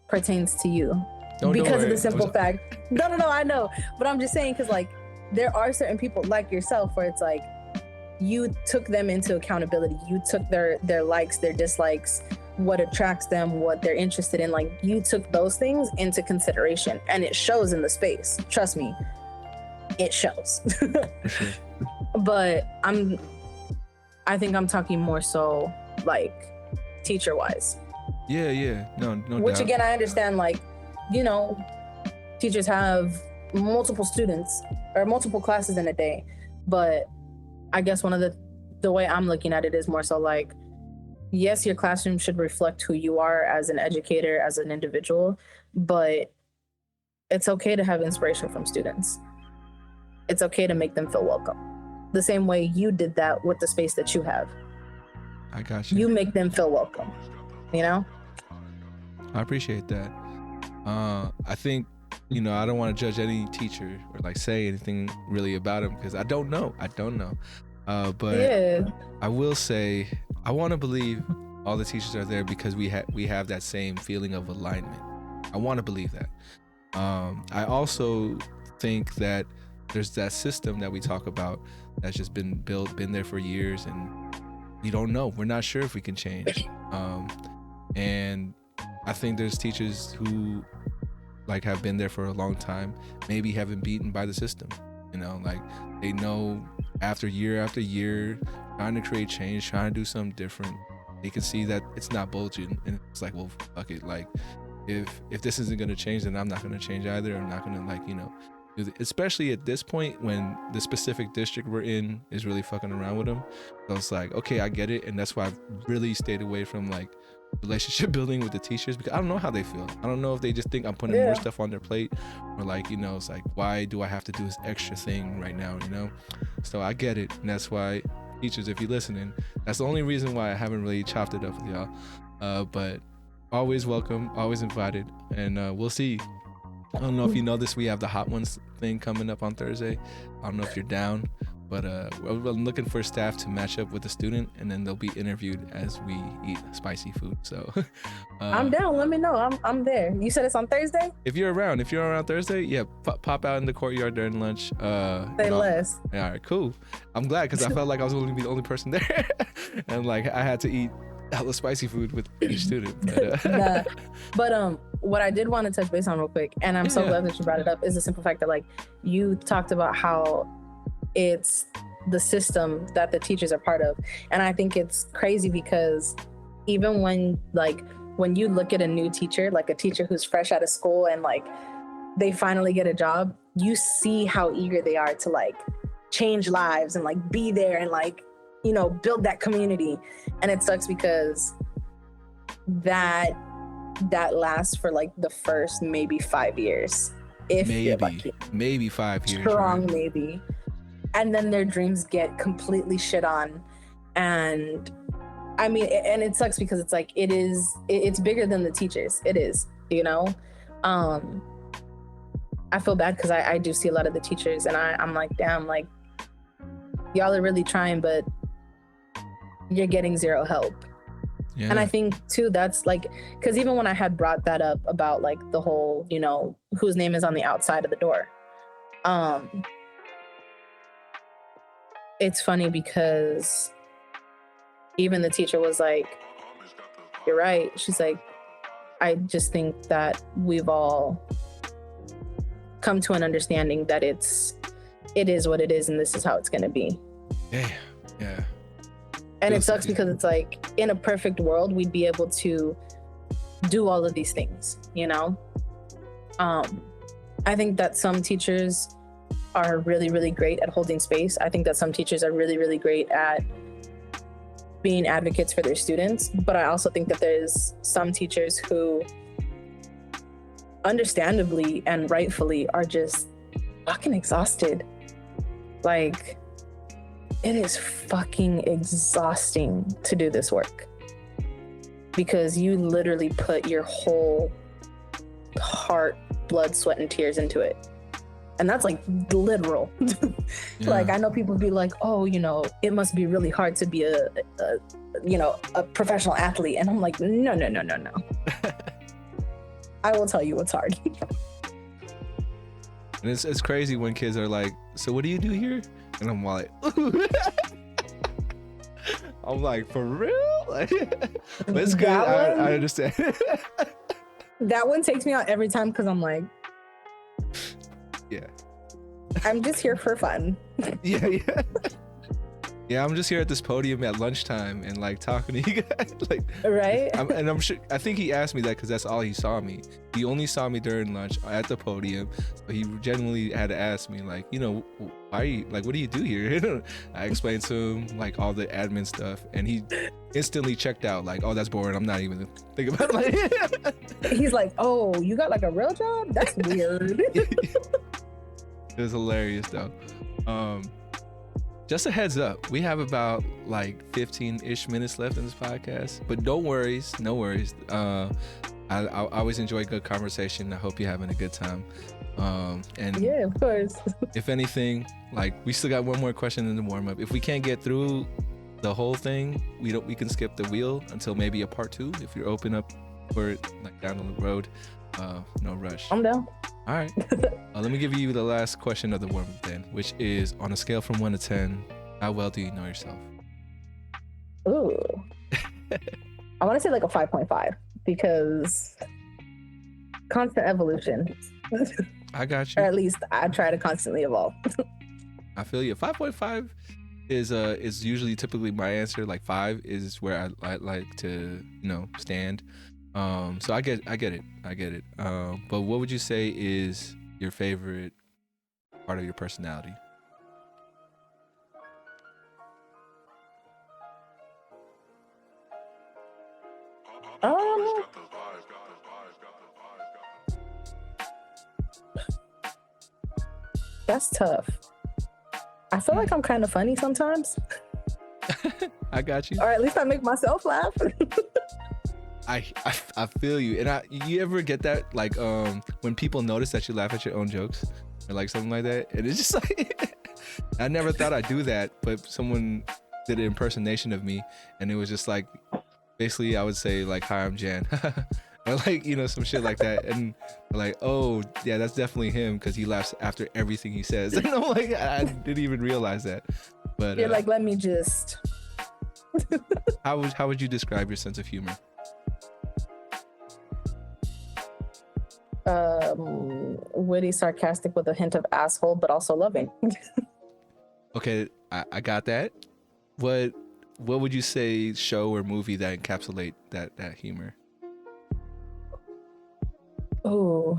pertains to you, because of the simple fact. No, I know, but I'm just saying, because like there are certain people like yourself where it's like you took them into accountability. You took their likes, their dislikes, what attracts them, what they're interested in. Like you took those things into consideration, and it shows in the space. Trust me, it shows. But I think I'm talking more so like teacher wise. Yeah. No Which doubt. Again, I understand, like, you know, teachers have multiple students or multiple classes in a day. But I guess one of the way I'm looking at it is more so like, yes, your classroom should reflect who you are as an educator, as an individual, but it's okay to have inspiration from students. It's okay to make them feel welcome. The same way you did that with the space that you have. I got you. You make them feel welcome, you know? I appreciate that. I think, you know, I don't want to judge any teacher or like say anything really about him because I don't know. But Yeah. I will say I want to believe all the teachers are there because we have that same feeling of alignment. I want to believe that. I also think that there's that system that we talk about that's just been been there for years, and we don't know. We're not sure if we can change. And I think there's teachers who like have been there for a long time, maybe have been beaten by the system. You know, like they know after year, trying to create change, trying to do something different, they can see that it's not bulging, and it's like, well, fuck it. Like, if this isn't gonna change, then I'm not gonna change either. I'm not gonna, like, you know, especially at this point when the specific district we're in is really fucking around with them. So it's like, okay, I get it, and that's why I've really stayed away from like relationship building with the teachers, because I don't know how they feel. I don't know if they just think I'm putting more stuff on their plate, or like, you know, it's like, why do I have to do this extra thing right now, you know? So I get it, and that's why teachers, if you're listening, that's the only reason why I haven't really chopped it up with y'all. But always welcome, always invited, and we'll see. I don't know if you know this, we have the Hot Ones thing coming up on Thursday. I don't know if you're down, but we're looking for staff to match up with the student, and then they'll be interviewed as we eat spicy food. So I'm down. Let me know. I'm there. You said it's on Thursday? If you're around Thursday, yeah, pop out in the courturt during lunch. Say less. All right, cool. I'm glad, because I felt like I was going to be the only person there, and like I had to eat hella spicy food with each student. But what I did want to touch base on real quick, and I'm so glad that you brought it up, is the simple fact that like you talked about how it's the system that the teachers are part of. And I think it's crazy because even when you look at a new teacher, like a teacher who's fresh out of school and like they finally get a job, you see how eager they are to like change lives and like be there and like, you know, build that community. And it sucks because that lasts for like the first maybe 5 years. If you're lucky. Maybe 5 years. Strong, right? Maybe. And then their dreams get completely shit on. And I mean, and it sucks because it's like, it's bigger than the teachers. It is, you know? I feel bad because I do see a lot of the teachers, and I'm like, damn, like, y'all are really trying, but you're getting zero help. Yeah. And I think too, that's like, because even when I had brought that up about like the whole, you know, whose name is on the outside of the door, it's funny because even the teacher was like, you're right. She's like, I just think that we've all come to an understanding that it is what it is, and this is how it's going to be. Yeah. And it sucks because it's like, in a perfect world, we'd be able to do all of these things, you know? I think that some teachers are really, really great at holding space. I think that some teachers are really, really great at being advocates for their students. But I also think that there's some teachers who understandably and rightfully are just fucking exhausted. Like, it is fucking exhausting to do this work because you literally put your whole heart, blood, sweat, and tears into it. And that's like literal. Yeah. Like, I know people be like, oh, you know, it must be really hard to be a professional athlete. And I'm like, no. I will tell you what's hard. And it's crazy when kids are like, so what do you do here? And I'm like, I'm like, for real? But it's good. I understand. That one takes me out every time because I'm like, yeah, I'm just here for fun. Yeah, I'm just here at this podium at lunchtime and like talking to you guys, like, right? I'm sure. I think he asked me that because that's all he saw me. He only saw me during lunch at the podium, so he genuinely had to ask me, like, you know, why are you, like, what do you do here? I explained to him like all the admin stuff, and he instantly checked out, like, oh, that's boring. I'm not even thinking about it. Like, he's like, oh, you got like a real job? That's weird. It was hilarious though. Just a heads up, we have about like 15-ish minutes left in this podcast, but no worries. I I always enjoy good conversation. I hope you're having a good time. And Yeah, of course. if anything, like we still got one more question in the warm up. If we can't get through the whole thing, we can skip the wheel until maybe a part 2 if you're open up for it, like down the road. No rush. I'm down. All right. Let me give you the last question of the warm up then, which is on a scale from 1 to 10, how well do you know yourself? Ooh. I want to say like a 5.5 because constant evolution. I got you. Or at least I try to constantly evolve. I feel you. 5.5 is usually typically my answer. Like 5 is where I like to, stand. So I get it. But what would you say is your favorite part of your personality? That's tough. I feel like I'm kind of funny sometimes. I got you. Or at least I make myself laugh. I feel you. And you ever get that, like, when people notice that you laugh at your own jokes or like something like that, and it's just like I never thought I'd do that, but someone did an impersonation of me, and it was just like, basically I would say like, "Hi, I'm Jan," or like, some shit like that, and like, oh yeah, that's definitely him because he laughs after everything he says. And I'm like, I didn't even realize that. But you're like, let me just. how would you describe your sense of humor? Witty, sarcastic with a hint of asshole, but also loving. Okay, I got that. What would you say show or movie that encapsulate that humor? Oh,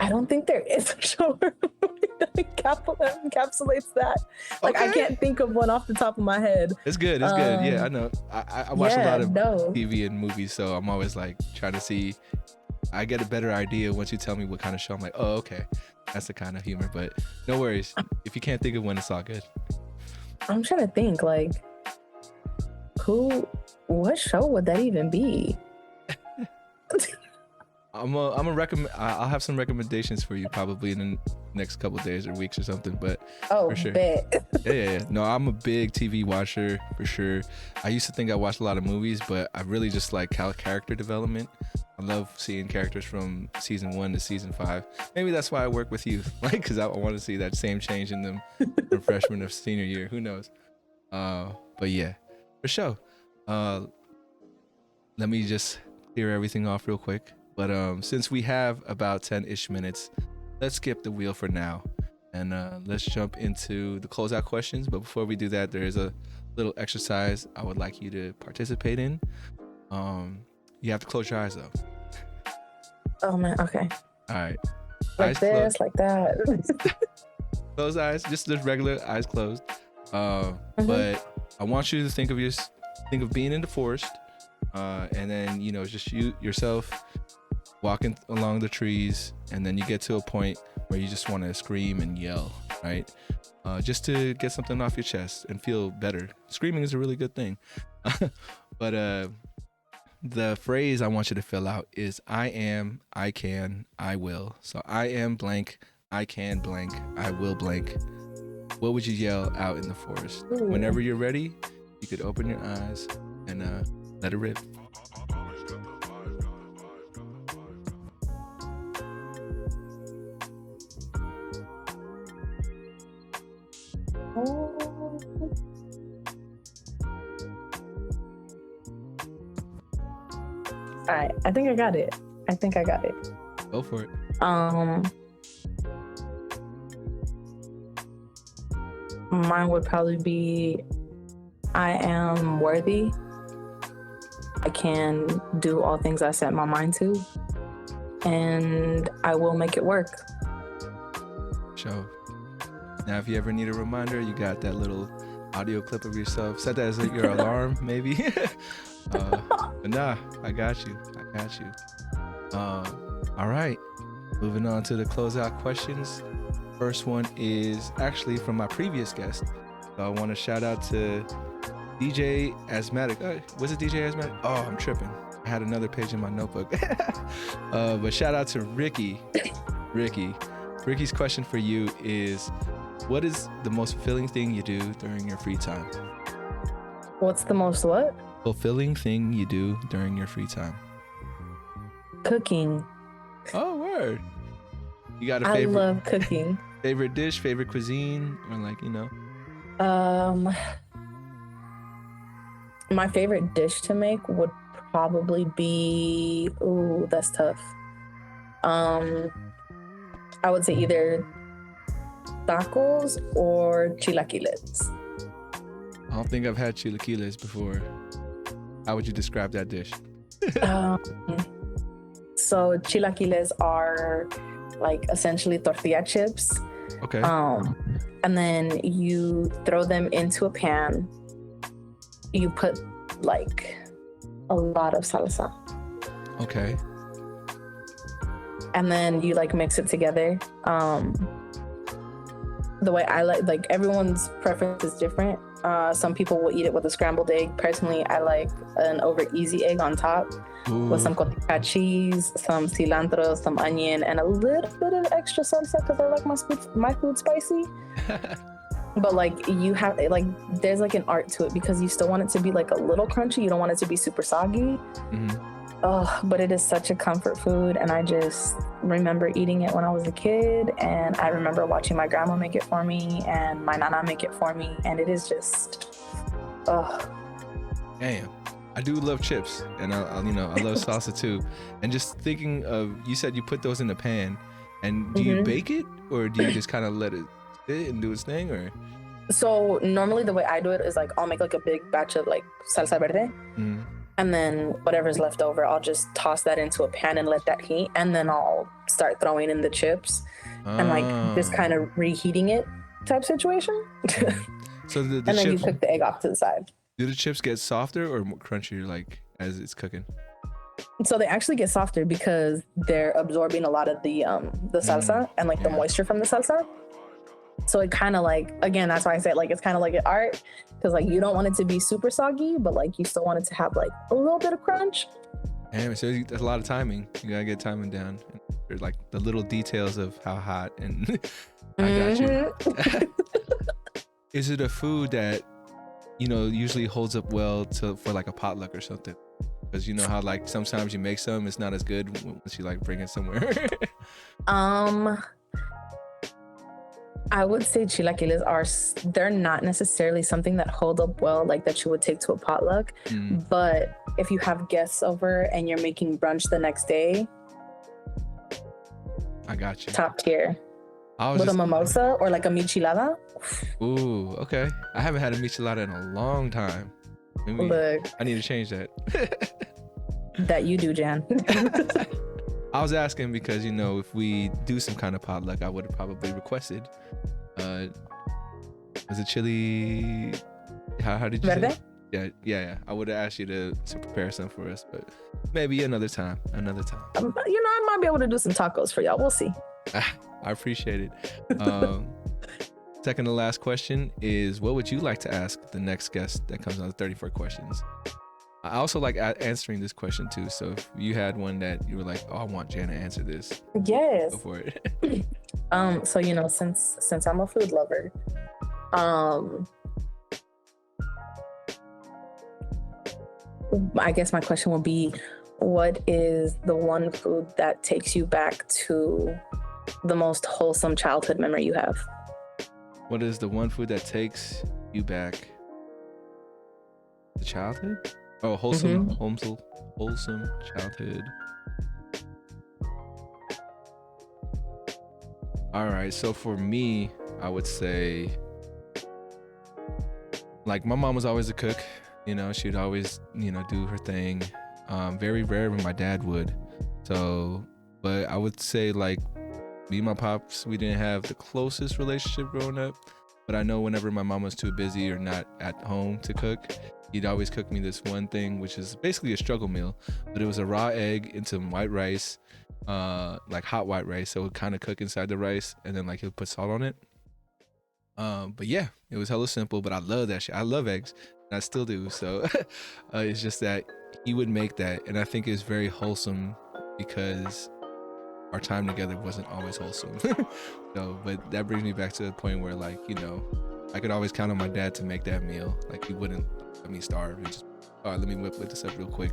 I don't think there is a show or movie that encapsulates that. Like, okay. I can't think of one off the top of my head. It's good. Yeah, I know. I watch a lot of TV and movies, so I'm always like trying to see. I get a better idea once you tell me what kind of show. I'm like, oh, okay, that's the kind of humor. But no worries. If you can't think of one, it's all good. I'm trying to think, like, what show would that even be? I'm a recommend. I'll have some recommendations for you probably in the next couple of days or weeks or something. But for sure. Yeah. No, I'm a big TV watcher for sure. I used to think I watched a lot of movies, but I really just like character development. I love seeing characters from season 1 to season 5. Maybe that's why I work with you, like, because I want to see that same change in them from freshman to senior year. Who knows? But yeah, for sure. Let me just clear everything off real quick. But since we have about 10-ish minutes, let's skip the wheel for now. And let's jump into the closeout questions. But before we do that, there is a little exercise I would like you to participate in. You have to close your eyes, though. Oh, man. Okay. All right. Like eyes this, closed. Like that. Close eyes, just regular eyes closed. But I want you to think of being in the forest. And then, just you yourself walking along the trees, and then you get to a point where you just want to scream and yell, right? Just to get something off your chest and feel better. Screaming is a really good thing. But the phrase I want you to fill out is I am, I can, I will. So I am blank, I can blank, I will blank. What would you yell out in the forest? Ooh. Whenever you're ready, you could open your eyes and let it rip. All right, I think I got it. Go for it. Mine would probably be I am worthy. I can do all things I set my mind to, and I will make it work. Sure. Now, if you ever need a reminder, you got that little audio clip of yourself. Set that as your alarm, maybe. But nah, I got you. All right. Moving on to the closeout questions. First one is actually from my previous guest. So I want to shout out to DJ Asthmatic. Was it DJ Asthmatic? Oh, I'm tripping. I had another page in my notebook. But shout out to Ricky. Ricky's question for you is, what is the most fulfilling thing you do during your free time? What's the most what? Fulfilling thing you do during your free time? Cooking. Oh, word. You got a favorite? I love cooking. Favorite dish, favorite cuisine, or like, you know? My favorite dish to make would probably be, ooh, that's tough. I would say either tacos or chilaquiles. I don't think I've had chilaquiles before. How would you describe that dish? So chilaquiles are like essentially tortilla chips. Okay. And then you throw them into a pan. You put like a lot of salsa. Okay. And then you like mix it together. The way I like everyone's preference is different. Some people will eat it with a scrambled egg. Personally, I like an over easy egg on top. Ooh. With some cotija cheese, some cilantro, some onion, and a little bit of extra salsa because I like my food spicy. But like you have like there's like an art to it because you still want it to be like a little crunchy. You don't want it to be super soggy. Oh, but it is such a comfort food, and I just remember eating it when I was a kid, and I remember watching my grandma make it for me and my nana make it for me, and it is just, Damn. I do love chips, and I love salsa too. And just thinking of, you said you put those in the pan, and do you bake it, or do you just kind of let it sit and do its thing, or? So normally the way I do it is like I'll make like a big batch of like salsa verde. And then whatever's left over, I'll just toss that into a pan and let that heat. And then I'll start throwing in the chips and like just kind of reheating it type situation. So the and then chips, you cook the egg off to the side. do the chips get softer or more crunchier like as it's cooking? So they actually get softer because they're absorbing a lot of the salsa and like the moisture from the salsa. So it kind of like, again, that's why I said like it's kind of like an art because like you don't want it to be super soggy, but like you still want it to have like a little bit of crunch. Damn, so there's a lot of timing. You gotta get timing down. There's like the little details of how hot and I got you. Is it a food that, you know, usually holds up well for like a potluck or something? Because you know how like sometimes you make some, it's not as good once you like bring it somewhere. I would say chilaquiles they're not necessarily something that hold up well, like that you would take to a potluck. But if you have guests over and you're making brunch the next day, I got you. Top tier. With a mimosa or like a michelada. Ooh, okay. I haven't had a michelada in a long time. Maybe I need to change that. That you do, Jan. I was asking because, you know, if we do some kind of potluck, I would have probably requested. Was it chili? How did you Verde? say? Yeah. I would have asked you to prepare some for us, but maybe another time. You know, I might be able to do some tacos for y'all. We'll see. I appreciate it. Second to last question is, what would you like to ask the next guest that comes on the 34 questions? I also like answering this question too. So if you had one that you were like, oh, I want Jan to answer this. Yes. Go for it. So, you know, since I'm a food lover, I guess my question would be, what is the one food that takes you back to the most wholesome childhood memory you have? What is the one food that takes you back to childhood? Oh, wholesome childhood. All right, so for me, I would say, like, my mom was always a cook. You know, she'd always, you know, do her thing. Very rare when my dad would. So, but I would say, like, me and my pops, we didn't have the closest relationship growing up. But I know whenever my mom was too busy or not at home to cook, he'd always cook me this one thing, which is basically a struggle meal. But it was a raw egg into some white rice, like hot white rice. So it would kind of cook inside the rice, and then like he'll put salt on it. But yeah, it was hella simple, but I love that shit. I love eggs, and I still do. So it's just that he would make that, and I think it's very wholesome because our time together wasn't always wholesome. So, but that brings me back to the point where, like, I could always count on my dad to make that meal. Like, he wouldn't let me starve. He just, all right, let me whip this up real quick.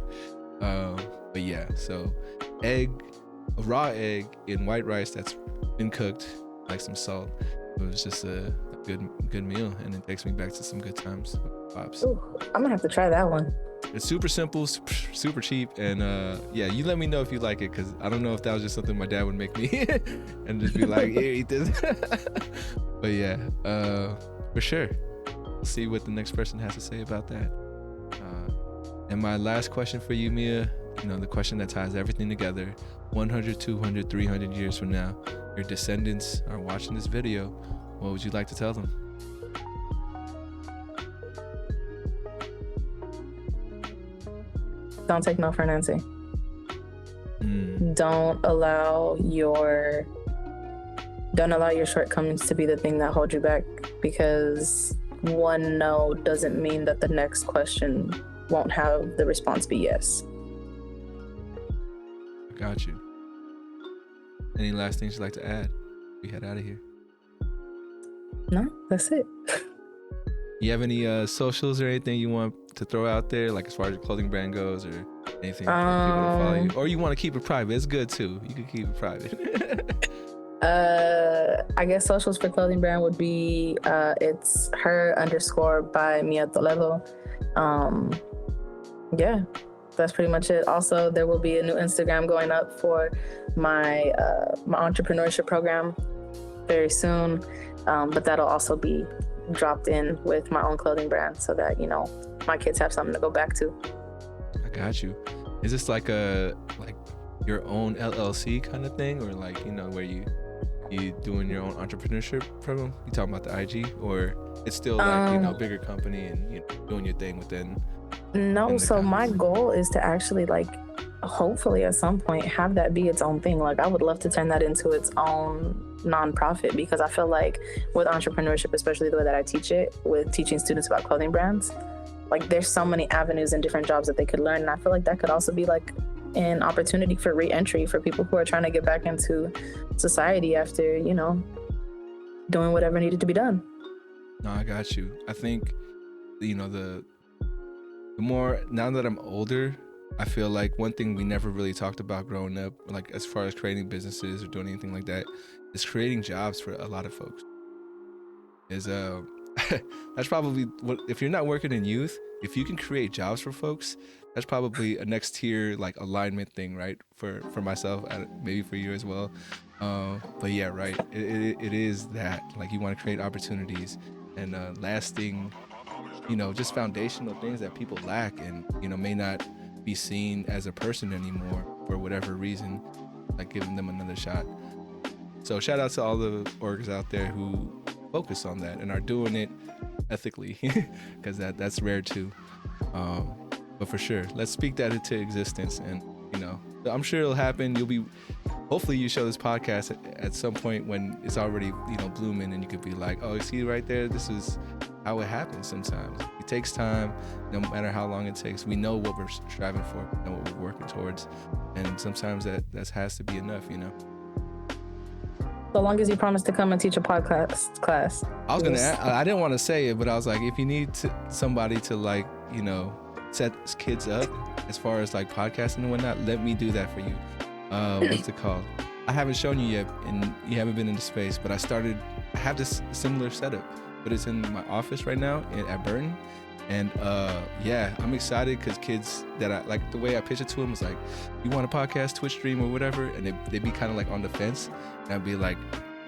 But yeah, so a raw egg in white rice that's been cooked, like some salt. It was just a good meal, and it takes me back to some good times with pops. Ooh, I'm gonna have to try that one. It's super simple, super cheap, and yeah, you let me know if you like it, because I don't know if that was just something my dad would make me and just be like, here, eat this. But yeah, for sure. We'll see what the next person has to say about that. And my last question for you, Mia, the question that ties everything together: 100, 200, 300 years from now, your descendants are watching this video. What would you like to tell them? Don't take no for an answer. Don't allow your shortcomings to be the thing that hold you back, because one no doesn't mean that the next question won't have the response be yes. I got you. Any last things you'd like to add? We head out of here. No, that's it. You have any socials or anything you want to throw out there, like as far as your clothing brand goes, or anything for people to follow you? Or you want to keep it private? It's good too. You can keep it private. I guess socials for clothing brand would be it's her_ by Mia Valdez. Yeah, that's pretty much it. Also, there will be a new Instagram going up for my entrepreneurship program very soon, but that'll also be dropped in with my own clothing brand, so that my kids have something to go back to. I got you. Is this like your own LLC kind of thing, or where you doing your own entrepreneurship program? You talking about the IG, or it's still bigger company and doing your thing within? No, so my goal is to actually hopefully at some point have that be its own thing. I would love to turn that into its own nonprofit, because I feel like with entrepreneurship, especially the way that I teach it, with teaching students about clothing brands, there's so many avenues and different jobs that they could learn, and I feel like that could also be an opportunity for re-entry for people who are trying to get back into society after doing whatever needed to be done. No, I got you. I think the more, now that I'm older, I feel like one thing we never really talked about growing up, as far as creating businesses or doing anything like that, is creating jobs for a lot of folks. That's probably what, if you're not working in youth, if you can create jobs for folks, that's probably a next tier alignment thing, right? For myself, maybe for you as well. But yeah, right. It is that you want to create opportunities and lasting, just foundational things that people lack and may not be seen as a person anymore for whatever reason, giving them another shot. So shout out to all the orgs out there who focus on that and are doing it ethically, because that's rare too. But for sure, let's speak that into existence, and I'm sure it'll happen. Hopefully you show this podcast at some point when it's already blooming, and you could be like, oh, you see right there, this is how it happens. Sometimes it takes time, no matter how long it takes. We know what we're striving for, we know what we're working towards, and sometimes that has to be enough. So long as you promise to come and teach a podcast class. I was I didn't want to say it, but I was like, if you need somebody to set kids up as far as podcasting and whatnot, let me do that for you. What's it called? I haven't shown you yet, and you haven't been into space, but I have this similar setup, but it's in my office right now at Burton. And yeah, I'm excited because kids that I the way I pitch it to them is you want a podcast, Twitch stream or whatever, and they be kind of on the fence, and I'd be like,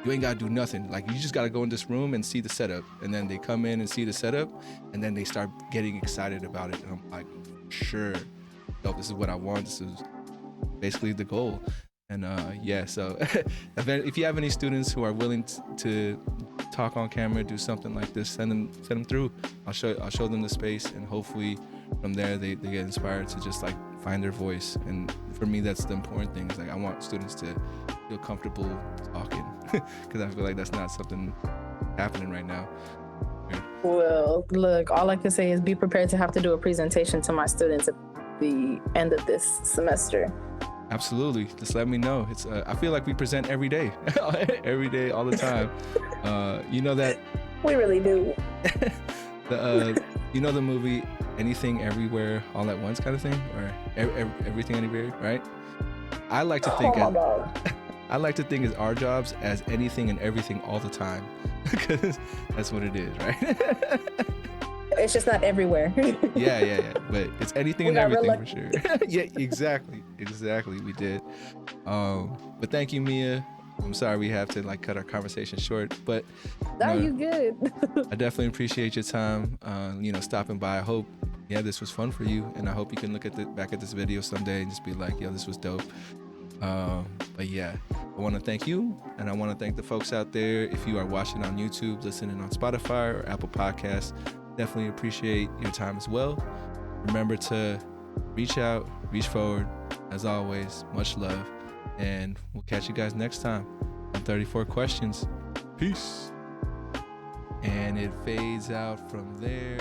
you ain't gotta do nothing. You just gotta go in this room and see the setup. And then they come in and see the setup, and then they start getting excited about it. And I'm like, sure, this is what I want. This is basically the goal. And yeah, so if you have any students who are willing to talk on camera, do something like this, send them through. I'll show them the space, and hopefully from there they get inspired to just find their voice. And for me, that's the important thing. Is I want students to feel comfortable talking, because I feel like that's not something happening right now. Well, look, all I can say is be prepared to have to do a presentation to my students at the end of this semester. Absolutely. Just let me know. It's I feel like we present every day, every day, all the time. You know that We really do. you know the movie Anything Everywhere All at Once kind of thing, or Everything Anywhere, right? I like to think I like to think as our jobs as anything and everything all the time, because that's what it is, right? It's just not everywhere. Yeah. But it's anything We and got real everything for sure. Yeah, exactly. We did. But thank you, Mia. I'm sorry we have to like cut our conversation short, but You good. I definitely appreciate your time. Stopping by. I hope this was fun for you, and I hope you can look at back at this video someday and just be like, yo, this was dope. But yeah, I want to thank you, and I want to thank the folks out there. If you are watching on YouTube, listening on Spotify or Apple Podcasts, definitely appreciate your time as well. Remember to reach out, reach forward. As always, much love, and we'll catch you guys next time on 34 Questions. Peace. And it fades out from there.